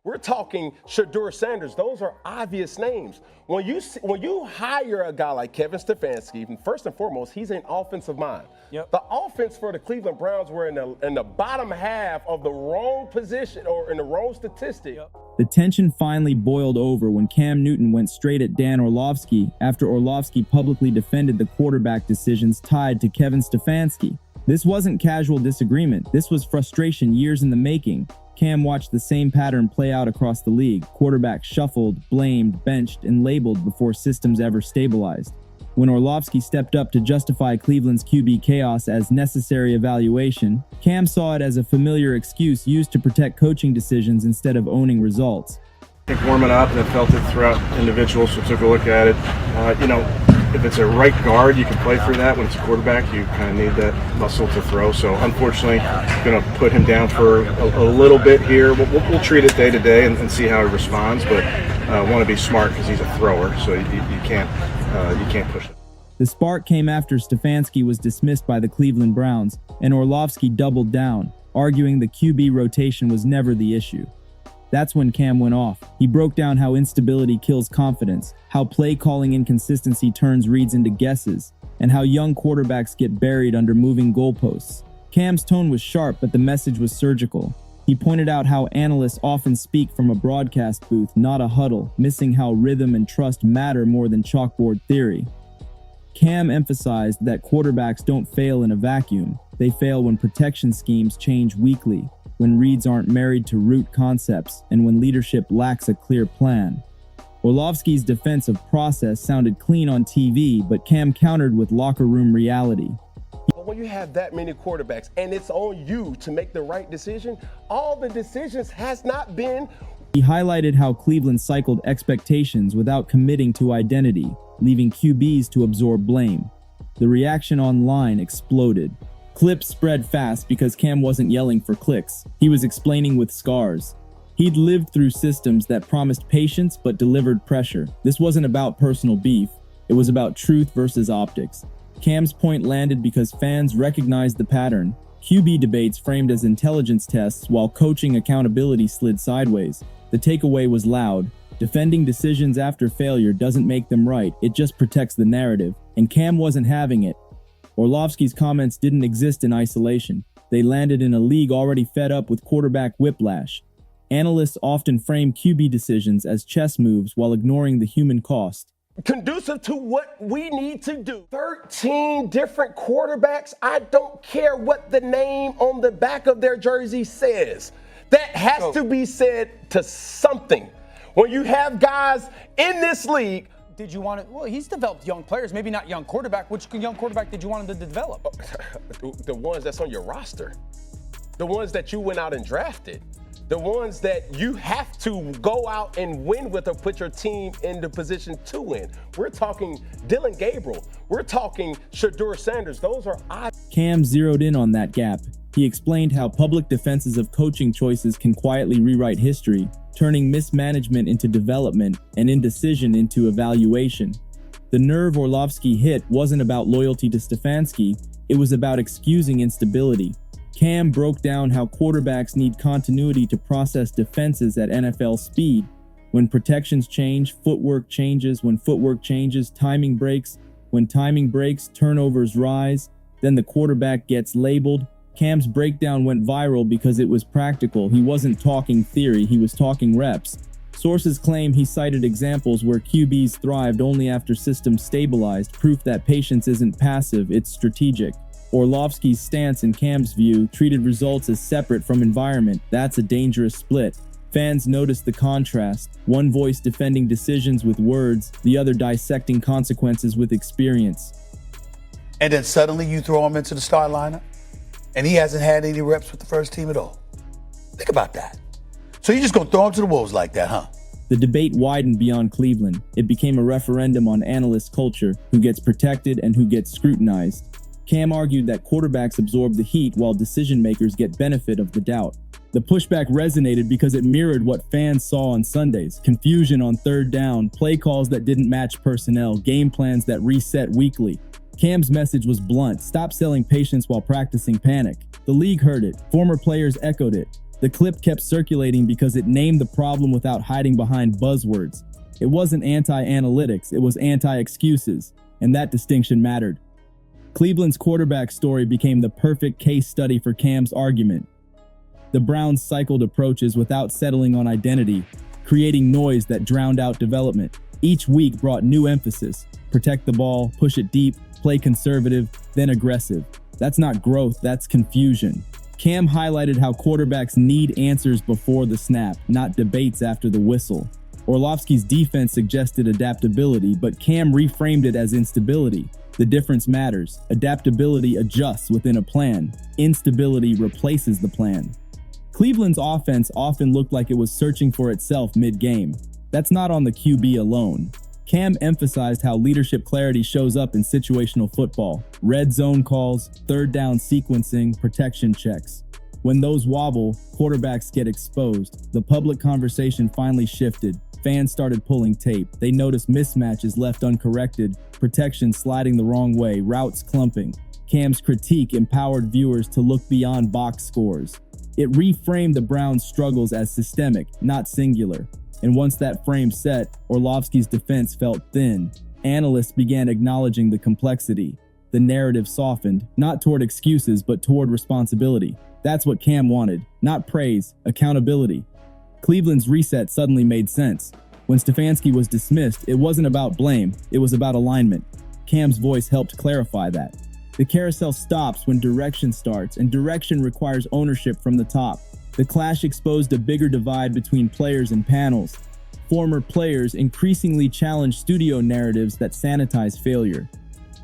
We're talking Shedeur Sanders. Those are obvious names. When you hire a guy like Kevin Stefanski, first and foremost, he's an offensive mind. Yep. The offense for the Cleveland Browns were in the bottom half of the wrong position or in the wrong statistic. Yep. The tension finally boiled over when Cam Newton went straight at Dan Orlovsky after Orlovsky publicly defended the quarterback decisions tied to Kevin Stefanski. This wasn't casual disagreement. This was frustration years in the making. Cam watched the same pattern play out across the league. Quarterbacks shuffled, blamed, benched, and labeled before systems ever stabilized. When Orlovsky stepped up to justify Cleveland's QB chaos as necessary evaluation, Cam saw it as a familiar excuse used to protect coaching decisions instead of owning results. I think warming up, and I felt it throughout individuals, so took a look at it. If it's a right guard, you can play through that. When it's a quarterback, you kind of need that muscle to throw. So unfortunately, I'm going to put him down for a little bit here. We'll treat it day to day and see how he responds, but I want to be smart because he's a thrower, so you can't push it. The spark came after Stefanski was dismissed by the Cleveland Browns, and Orlovsky doubled down, arguing the QB rotation was never the issue. That's when Cam went off. He broke down how instability kills confidence, how play calling inconsistency turns reads into guesses, and how young quarterbacks get buried under moving goalposts. Cam's tone was sharp, but the message was surgical. He pointed out how analysts often speak from a broadcast booth, not a huddle, missing how rhythm and trust matter more than chalkboard theory. Cam emphasized that quarterbacks don't fail in a vacuum. They fail when protection schemes change weekly, when reads aren't married to root concepts, and when leadership lacks a clear plan. Orlovsky's defense of process sounded clean on TV, but Cam countered with locker room reality. But when you have that many quarterbacks and it's on you to make the right decision, all the decisions has not been. He highlighted how Cleveland cycled expectations without committing to identity, leaving QBs to absorb blame. The reaction online exploded. Clips spread fast because Cam wasn't yelling for clicks. He was explaining with scars. He'd lived through systems that promised patience but delivered pressure. This wasn't about personal beef. It was about truth versus optics. Cam's point landed because fans recognized the pattern. QB debates framed as intelligence tests while coaching accountability slid sideways. The takeaway was loud. Defending decisions after failure doesn't make them right. It just protects the narrative. And Cam wasn't having it. Orlovsky's comments didn't exist in isolation. They landed in a league already fed up with quarterback whiplash. Analysts often frame QB decisions as chess moves while ignoring the human cost. Conducive to what we need to do. 13 different quarterbacks. I don't care what the name on the back of their jersey says. That has to be said to something. When you have guys in this league. Did you want to? Well, he's developed young players, maybe not young quarterback. Which young quarterback did you want him to develop? The ones that's on your roster. The ones that you went out and drafted. The ones that you have to go out and win with or put your team in the position to win. We're talking Dylan Gabriel. We're talking Shedeur Sanders. Those are Cam zeroed in on that gap. He explained how public defenses of coaching choices can quietly rewrite history, turning mismanagement into development and indecision into evaluation. The nerve Orlovsky hit wasn't about loyalty to Stefanski, it was about excusing instability. Cam broke down how quarterbacks need continuity to process defenses at NFL speed. When protections change, footwork changes. When footwork changes, timing breaks. When timing breaks, turnovers rise. Then the quarterback gets labeled. Cam's breakdown went viral because it was practical. He wasn't talking theory, he was talking reps. Sources claim he cited examples where QBs thrived only after systems stabilized, proof that patience isn't passive, it's strategic. Orlovsky's stance, in Cam's view, treated results as separate from environment. That's a dangerous split. Fans noticed the contrast, one voice defending decisions with words, the other dissecting consequences with experience. And then suddenly you throw him into the start lineup, and he hasn't had any reps with the first team at all. Think about that. So you're just gonna throw him to the wolves like that, huh? The debate widened beyond Cleveland. It became a referendum on analyst culture, who gets protected and who gets scrutinized. Cam argued that quarterbacks absorb the heat while decision makers get benefit of the doubt. The pushback resonated because it mirrored what fans saw on Sundays: confusion on third down, play calls that didn't match personnel, game plans that reset weekly. Cam's message was blunt: stop selling patience while practicing panic. The league heard it, former players echoed it. The clip kept circulating because it named the problem without hiding behind buzzwords. It wasn't anti-analytics, it was anti-excuses, and that distinction mattered. Cleveland's quarterback story became the perfect case study for Cam's argument. The Browns cycled approaches without settling on identity, creating noise that drowned out development. Each week brought new emphasis: protect the ball, push it deep, play conservative, then aggressive. That's not growth, that's confusion. Cam highlighted how quarterbacks need answers before the snap, not debates after the whistle. Orlovsky's defense suggested adaptability, but Cam reframed it as instability. The difference matters. Adaptability adjusts within a plan. Instability replaces the plan. Cleveland's offense often looked like it was searching for itself mid-game. That's not on the QB alone. Cam emphasized how leadership clarity shows up in situational football: red zone calls, third down sequencing, protection checks. When those wobble, quarterbacks get exposed. The public conversation finally shifted. Fans started pulling tape. They noticed mismatches left uncorrected, protection sliding the wrong way, routes clumping. Cam's critique empowered viewers to look beyond box scores. It reframed the Browns' struggles as systemic, not singular. And once that frame set, Orlovsky's defense felt thin. Analysts began acknowledging the complexity. The narrative softened, not toward excuses, but toward responsibility. That's what Cam wanted. Not praise, accountability. Cleveland's reset suddenly made sense. When Stefanski was dismissed, it wasn't about blame, it was about alignment. Cam's voice helped clarify that. The carousel stops when direction starts, and direction requires ownership from the top. The clash exposed a bigger divide between players and panels. Former players increasingly challenged studio narratives that sanitize failure.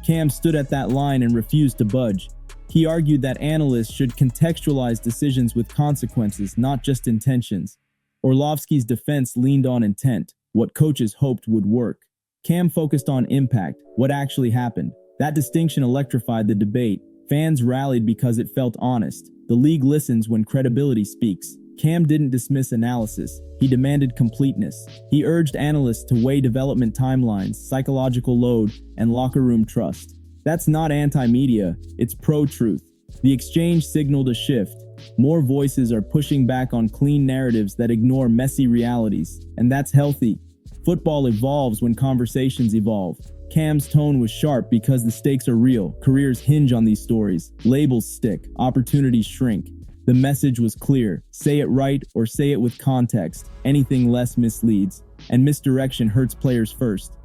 Cam stood at that line and refused to budge. He argued that analysts should contextualize decisions with consequences, not just intentions. Orlovsky's defense leaned on intent, what coaches hoped would work. Cam focused on impact, what actually happened. That distinction electrified the debate. Fans rallied because it felt honest. The league listens when credibility speaks. Cam didn't dismiss analysis. He demanded completeness. He urged analysts to weigh development timelines, psychological load, and locker room trust. That's not anti-media, it's pro-truth. The exchange signaled a shift. More voices are pushing back on clean narratives that ignore messy realities, and that's healthy. Football evolves when conversations evolve. Cam's tone was sharp because the stakes are real. Careers hinge on these stories. Labels stick. Opportunities shrink. The message was clear. Say it right or say it with context. Anything less misleads. And misdirection hurts players first.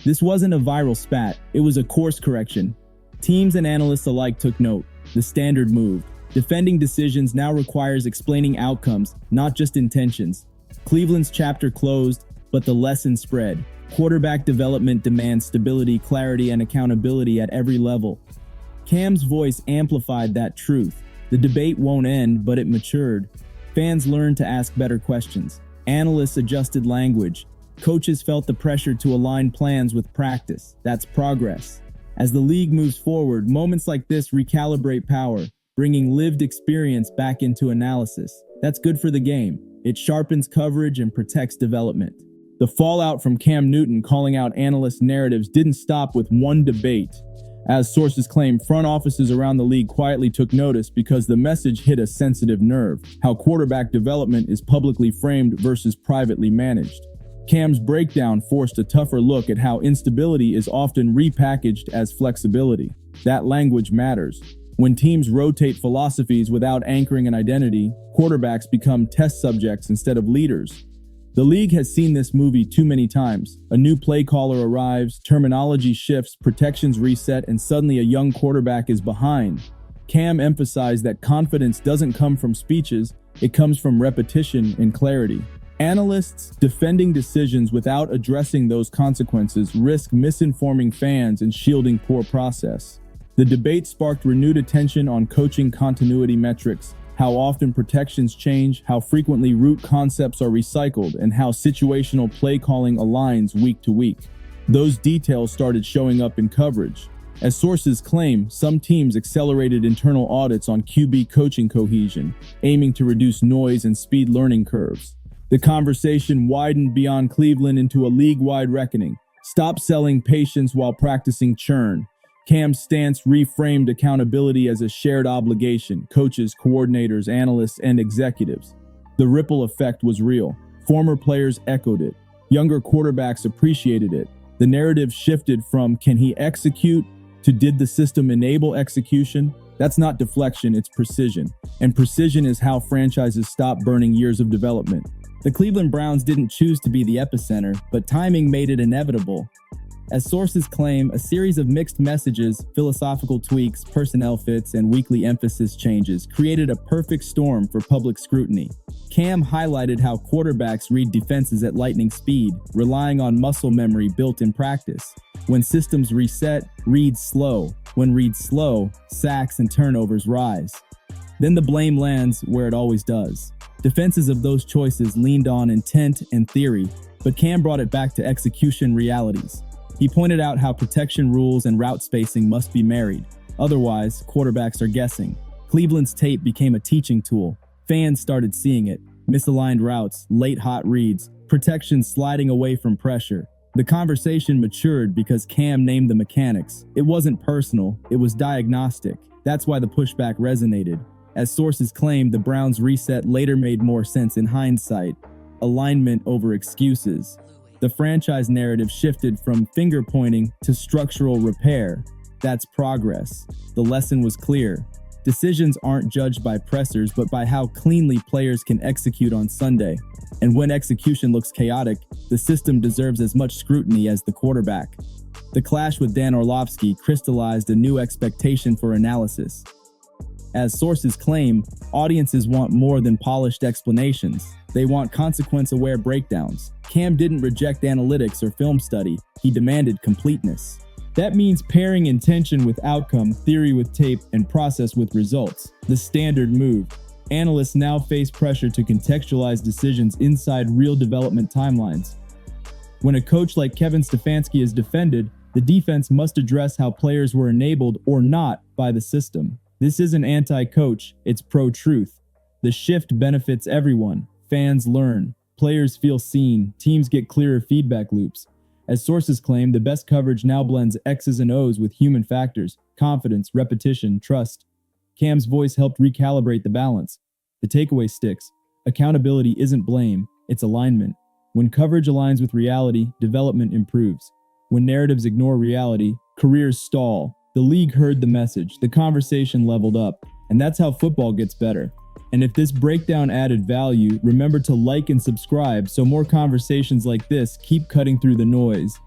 This wasn't a viral spat. It was a course correction. Teams and analysts alike took note. The standard moved. Defending decisions now requires explaining outcomes, not just intentions. Cleveland's chapter closed, but the lesson spread. Quarterback development demands stability, clarity, and accountability at every level. Cam's voice amplified that truth. The debate won't end, but it matured. Fans learned to ask better questions. Analysts adjusted language. Coaches felt the pressure to align plans with practice. That's progress. As the league moves forward, moments like this recalibrate power, bringing lived experience back into analysis. That's good for the game. It sharpens coverage and protects development. The fallout from Cam Newton calling out analyst narratives didn't stop with one debate. As sources claim, front offices around the league quietly took notice because the message hit a sensitive nerve: how quarterback development is publicly framed versus privately managed. Cam's breakdown forced a tougher look at how instability is often repackaged as flexibility. That language matters. When teams rotate philosophies without anchoring an identity, quarterbacks become test subjects instead of leaders. The league has seen this movie too many times. A new play caller arrives, terminology shifts, protections reset, and suddenly a young quarterback is behind. Cam emphasized that confidence doesn't come from speeches, it comes from repetition and clarity. Analysts defending decisions without addressing those consequences risk misinforming fans and shielding poor process. The debate sparked renewed attention on coaching continuity metrics, how often protections change, how frequently root concepts are recycled, and how situational play calling aligns week to week. Those details started showing up in coverage. As sources claim, some teams accelerated internal audits on QB coaching cohesion, aiming to reduce noise and speed learning curves. The conversation widened beyond Cleveland into a league-wide reckoning. Stop selling patience while practicing churn. Cam's stance reframed accountability as a shared obligation: coaches, coordinators, analysts, and executives. The ripple effect was real. Former players echoed it. Younger quarterbacks appreciated it. The narrative shifted from "can he execute" to "did the system enable execution?" That's not deflection, it's precision. And precision is how franchises stop burning years of development. The Cleveland Browns didn't choose to be the epicenter, but timing made it inevitable. As sources claim, a series of mixed messages, philosophical tweaks, personnel fits, and weekly emphasis changes created a perfect storm for public scrutiny. Cam highlighted how quarterbacks read defenses at lightning speed, relying on muscle memory built in practice. When systems reset, read slow. When read slow, sacks and turnovers rise. Then the blame lands where it always does. Defenses of those choices leaned on intent and theory, but Cam brought it back to execution realities. He pointed out how protection rules and route spacing must be married. Otherwise, quarterbacks are guessing. Cleveland's tape became a teaching tool. Fans started seeing it. Misaligned routes, late hot reads, protection sliding away from pressure. The conversation matured because Cam named the mechanics. It wasn't personal, it was diagnostic. That's why the pushback resonated. As sources claimed, the Browns' reset later made more sense in hindsight. Alignment over excuses. The franchise narrative shifted from finger pointing to structural repair. That's progress. The lesson was clear. Decisions aren't judged by pressers, but by how cleanly players can execute on Sunday. And when execution looks chaotic, the system deserves as much scrutiny as the quarterback. The clash with Dan Orlovsky crystallized a new expectation for analysis. As sources claim, audiences want more than polished explanations. They want consequence-aware breakdowns. Cam didn't reject analytics or film study. He demanded completeness. That means pairing intention with outcome, theory with tape, and process with results. The standard move. Analysts now face pressure to contextualize decisions inside real development timelines. When a coach like Kevin Stefanski is defended, the defense must address how players were enabled or not by the system. This isn't anti-coach, it's pro-truth. The shift benefits everyone. Fans learn, players feel seen, teams get clearer feedback loops. As sources claim, the best coverage now blends X's and O's with human factors, confidence, repetition, trust. Cam's voice helped recalibrate the balance. The takeaway sticks. Accountability isn't blame, it's alignment. When coverage aligns with reality, development improves. When narratives ignore reality, careers stall. The league heard the message, the conversation leveled up, and that's how football gets better. And if this breakdown added value, remember to like and subscribe so more conversations like this keep cutting through the noise.